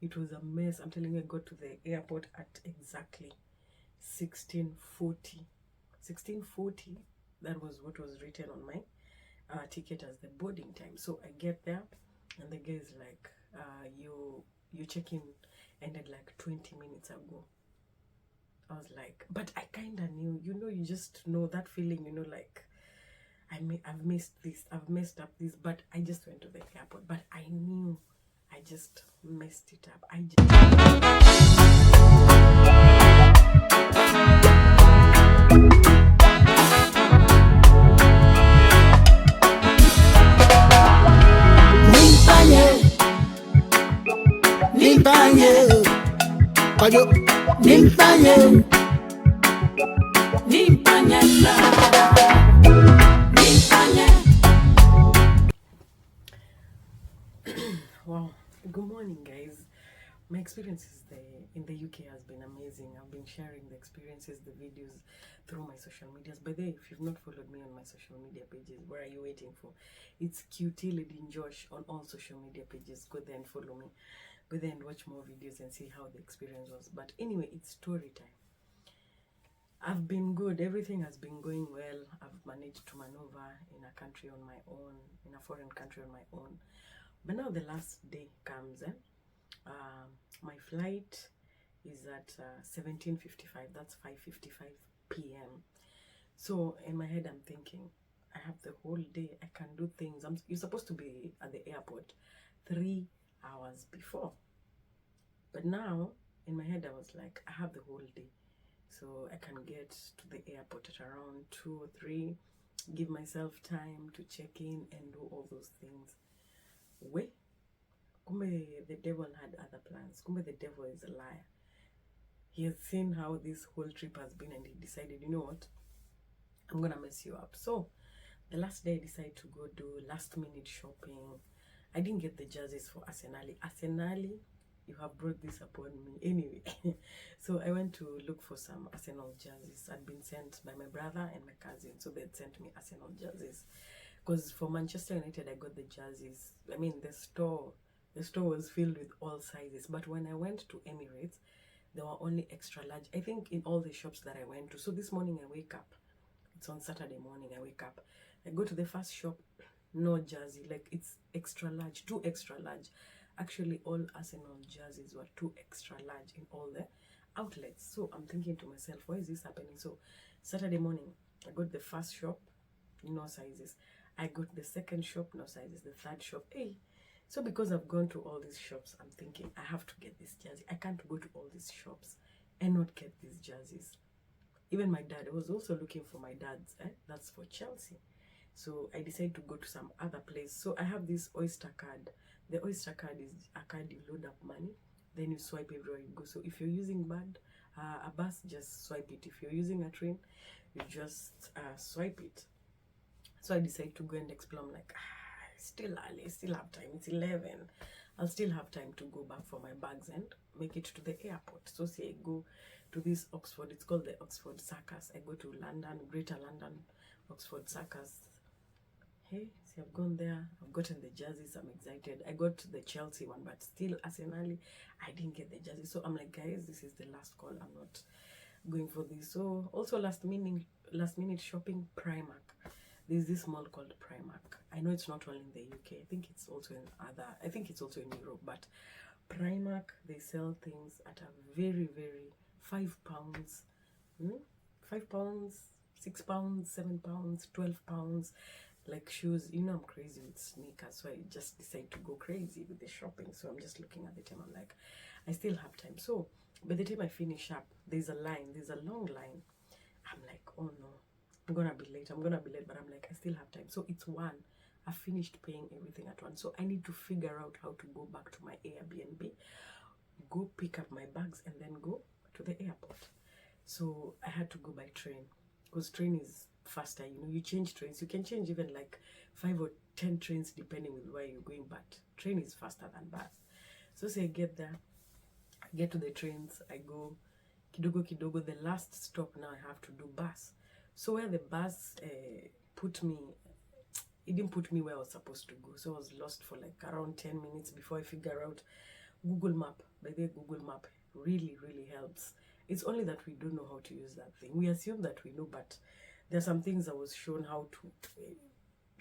It was a mess. I'm telling you, I got to the airport at exactly 16:40. 16:40, that was what was written on my ticket as the boarding time. So I get there, and the guy is like, you check-in ended like 20 minutes ago. I was like, but I kind of knew, you just know that feeling, like, I've missed this, I've messed up this, but I just went to the airport. But I knew I just messed it up. Nimpanye, ayo, nimpanye, nimpanye, nimpanye. Wow. Good morning, guys. My experiences in the UK has been amazing. I've been sharing the experiences, the videos through my social medias. By the way, if you've not followed me on my social media pages, what are you waiting for? It's QT Lady Josh on all social media pages. Go there and follow me. Go there and watch more videos and see how the experience was. But anyway, it's story time. I've been good. Everything has been going well. I've managed to maneuver in a country on my own, in a foreign country on my own. But now the last day comes. My flight is at 17:55. That's 5:55 p.m. So in my head, I'm thinking, I have the whole day. I can do things. You're supposed to be at the airport 3 hours before. But now, in my head, I was like, I have the whole day. So I can get to the airport at around 2 or 3, give myself time to check in and do all those things. Wait. Kumbe the devil had other plans. Kumbe the devil is a liar. He has seen how this whole trip has been, and he decided, you know what? I'm gonna mess you up. So the last day I decided to go do last minute shopping. I didn't get the jerseys for Arsenal. Arsenal, you have brought this upon me. Anyway, so I went to look for some Arsenal jerseys. Had been sent by my brother and my cousin. So they'd sent me Arsenal jerseys. Because for Manchester United, I got the jerseys. I mean, the store was filled with all sizes. But when I went to Emirates, there were only extra large. I think in all the shops that I went to. So this morning I wake up. It's on Saturday morning. I wake up. I go to the first shop. No jersey. Like, it's extra large. 2 extra large. Actually, all Arsenal jerseys were 2 extra large in all the outlets. So I'm thinking to myself, why is this happening? So Saturday morning, I got the first shop. No sizes. I got the second shop. No sizes. The third shop. Hey. So because I've gone to all these shops, I'm thinking, I have to get this jersey. I can't go to all these shops and not get these jerseys. Even my dad, I was also looking for my dad's. That's for Chelsea. So I decided to go to some other place. So I have this Oyster card. The Oyster card is a card you load up money, then you swipe everywhere you go. So if you're using a bus, just swipe it. If you're using a train, you just swipe it. So I decided to go and explore. I'm like, still early, still have time. It's 11. I'll still have time to go back for my bags and make it to the airport. So say I go to this Oxford. It's called the Oxford Circus. I go to London, Greater London, Oxford Circus. Hey, see, I've gone there. I've gotten the jerseys. I'm excited. I got the Chelsea one, but still, Arsenal, I didn't get the jersey. So I'm like, guys, this is the last call. I'm not going for this. So also last minute shopping, Primark. There's this mall called Primark. I know it's not only in the UK. I think it's also in Europe. But Primark, they sell things at a very, very £5, £5, £6, £7, £12. Like shoes, I'm crazy with sneakers, so I just decide to go crazy with the shopping. So I'm just looking at the time. I'm like, I still have time. So by the time I finish up, there's a long line. I'm like, oh no, I'm gonna be late, but I'm like, I still have time. So it's 1. I finished paying everything at 1. So I need to figure out how to go back to my Airbnb, go pick up my bags, and then go to the airport. So I had to go by train, because train is faster. You change trains. You can change even like 5 or 10 trains depending with where you're going, but train is faster than bus. So say I get there, I get to the trains, I go kidogo. The last stop now I have to do bus. So where the bus put me, it didn't put me where I was supposed to go. So I was lost for like around 10 minutes before I figure out Google Map, by the way, Google Map really helps. It's only that we don't know how to use that thing. We assume that we know, but there are some things I was shown how to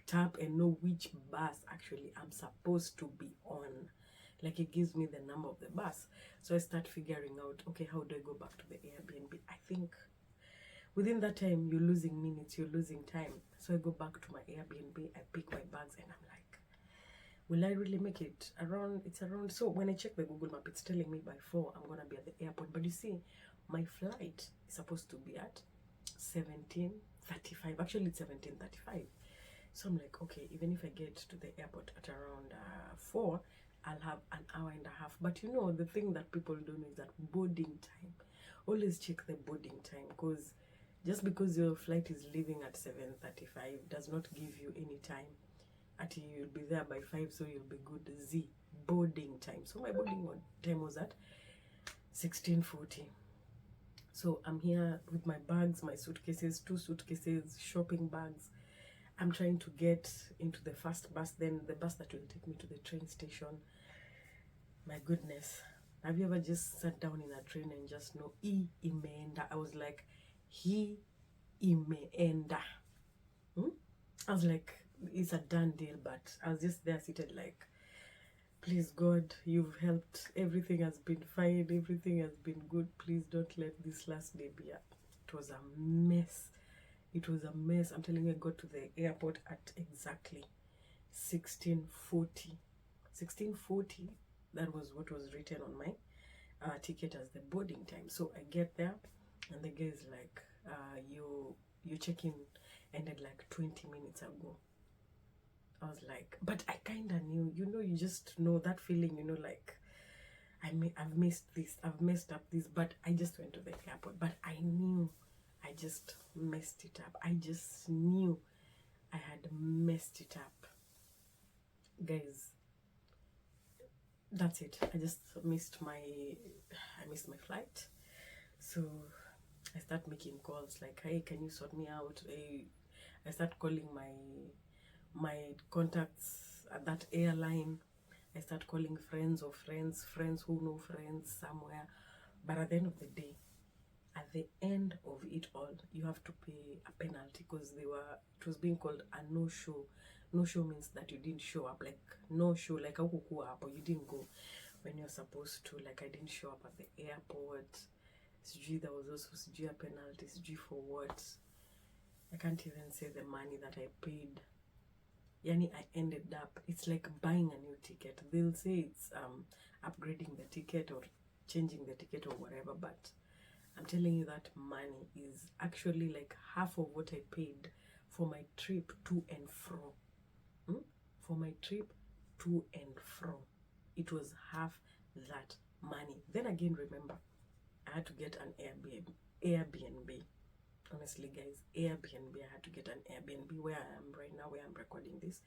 tap and know which bus actually I'm supposed to be on. Like it gives me the number of the bus. So I start figuring out, okay, how do I go back to the Airbnb? I think within that time, you're losing minutes, you're losing time. So I go back to my Airbnb, I pick my bags, and I'm like, will I really make it around? It's around. So when I check the Google Map, it's telling me by 4 I'm gonna be at the airport. But you see, my flight is supposed to be at 17:35. Actually, it's 17:35. So I'm like, okay, even if I get to the airport at around 4, I'll have an hour and a half. But you know, the thing that people don't know is that boarding time. Always check the boarding time, because just because your flight is leaving at 7:35 does not give you any time until you'll be there by 5, so you'll be good. Boarding time. So my boarding time was at 16:40. So I'm here with my bags, my suitcases, 2 suitcases, shopping bags. I'm trying to get into the first bus, then the bus that will take me to the train station. My goodness. Have you ever just sat down in a train and just know, imeenda? I was like, imeenda. I was like, it's a done deal, but I was just there seated like, please God, you've helped. Everything has been fine. Everything has been good. Please don't let this last day be It was a mess. It was a mess. I'm telling you, I got to the airport at exactly 16:40. 16:40, that was what was written on my ticket as the boarding time. So I get there, and the guy is like, your check-in ended like 20 minutes ago. I was like, but I kind of knew, you just know that feeling, like, I've missed this, I've messed up this, but I just went to the airport. But I knew I just messed it up. I just knew I had messed it up. Guys, that's it. I just missed my flight. So I start making calls like, hey, can you sort me out? Hey, I start calling my contacts at that airline. I start calling friends who know friends somewhere. But at the end of the day, at the end of it all, you have to pay a penalty, because it was being called a no-show. No-show means that you didn't show up. Like no-show, like haukukuwa hapo, you didn't go when you're supposed to. Like I didn't show up at the airport. There was also a penalty for what? I can't even say the money that I paid. Yani I ended up, it's like buying a new ticket. They'll say it's upgrading the ticket or changing the ticket or whatever, but I'm telling you that money is actually like half of what I paid for my trip to and fro. For my trip to and fro, it was half that money. Then again, remember, I had to get an Airbnb. Honestly, guys, Airbnb. I had to get an Airbnb where I am right now, where I'm recording this.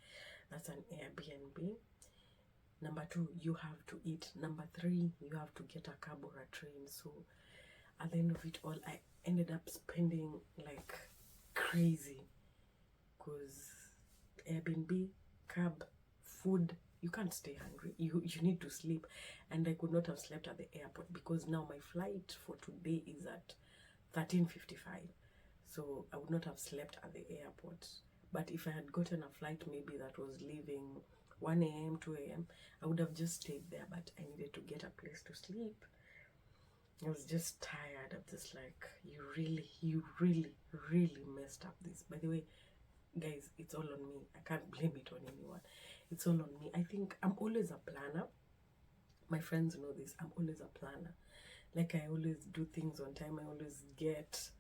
That's an Airbnb. Number 2, you have to eat. Number 3, you have to get a cab or a train. So at the end of it all, I ended up spending like crazy, because Airbnb, cab, food, you can't stay hungry. You need to sleep, and I could not have slept at the airport, because now my flight for today is at 13:55. So I would not have slept at the airport. But if I had gotten a flight maybe that was leaving 1 a.m., 2 a.m., I would have just stayed there. But I needed to get a place to sleep. I was just tired. I'm just like, you really messed up this. By the way, guys, it's all on me. I can't blame it on anyone. It's all on me. I think I'm always a planner. My friends know this. I'm always a planner. Like, I always do things on time. I always get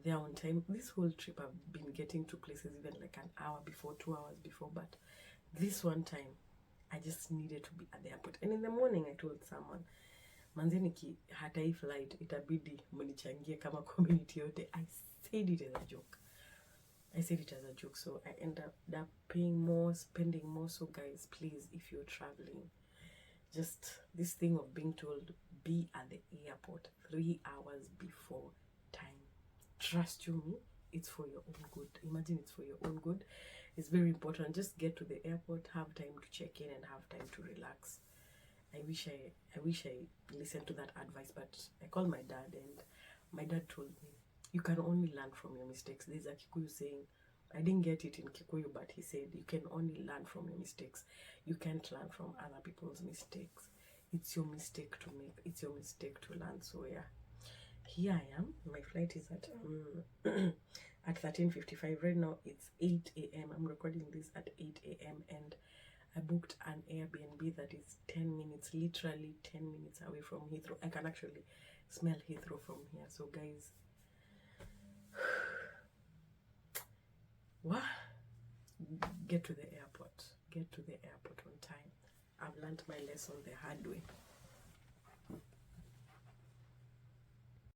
there on time. This whole trip I've been getting to places even like an hour before, 2 hours before. But this one time, I just needed to be at the airport. And in the morning, I told someone, manzi hata hii flight itabidi mnichangie kama community yote. I said it as a joke. So I ended up paying more, spending more. So guys, please, if you're traveling, just this thing of being told be at the airport 3 hours before time, trust you me, it's for your own good. Imagine it's for your own good. It's very important. Just get to the airport, have time to check in, and have time to relax. I wish I listened to that advice, but I called my dad, and my dad told me, you can only learn from your mistakes. There's a Kikuyu saying, I didn't get it in Kikuyu, but he said, you can only learn from your mistakes. You can't learn from other people's mistakes. It's your mistake to make. It's your mistake to learn. So yeah, here I am. My flight is at at 13:55. Right now it's 8 a.m. I'm recording this at 8 a.m. and I booked an Airbnb that is 10 minutes, literally 10 minutes away from Heathrow. I can actually smell Heathrow from here. So guys, what? Get to the airport. Get to the airport on time. I've learned my lesson the hard way.